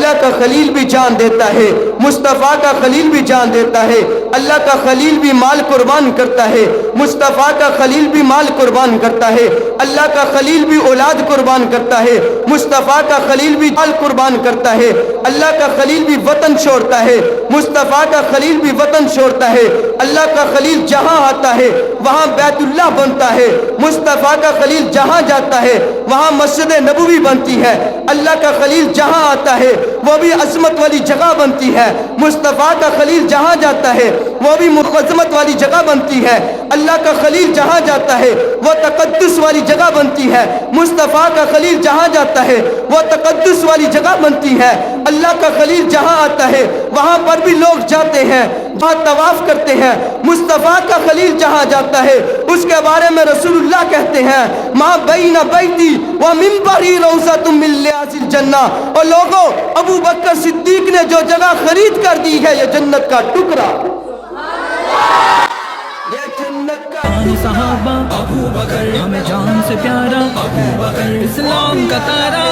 اللہ کا خلیل بھی جان دیتا ہے، مصطفیٰ کا خلیل بھی جان دیتا ہے، اللہ کا خلیل بھی مال قربان کرتا ہے، مصطفیٰ کا خلیل بھی مال قربان کرتا ہے، اللہ کا خلیل بھی اولاد قربان کرتا ہے، مصطفیٰ کا خلیل بھی مال قربان کرتا ہے، اللہ کا خلیل بھی وطن چھوڑتا ہے، مصطفیٰ کا خلیل بھی وطن چھوڑتا ہے، اللہ کا خلیل جہاں آتا ہے وہاں بیت اللہ بنتا ہے، مصطفیٰ کا خلیل جہاں جاتا ہے وہاں مسجد نبوی بنتی ہے، اللہ کا خلیل جہاں آتا ہے وہ بھی عظمت والی جگہ بنتی ہے، مصطفیٰ کا خلیل جہاں جاتا ہے وہ بھی عظمت والی جگہ بنتی ہے، اللہ کا خلیل جہاں جاتا ہے وہ تقدس والی جگہ بنتی ہے، مصطفیٰ کا خلیل جہاں جاتا ہے وہ تقدس والی جگہ بنتی ہے، اللہ کا خلیل جہاں آتا ہے وہاں پر بھی لوگ جاتے ہیں، وہاں طواف کرتے ہیں، مصطفیٰ کا خلیل جہاں جاتا ہے اس کے بارے میں رسول اللہ کہتے ہیں ماں بین بیتی و منبری روضۃ من ریاض الجنہ، اور لوگوں ابو بکر صدیق نے جو جگہ خرید کر دی ہے یہ جنت کا ٹکڑا، یہ جنت کا صحابہ ابو بکر ہمیں جان سے پیارا، ابو بکر اسلام کا تارا،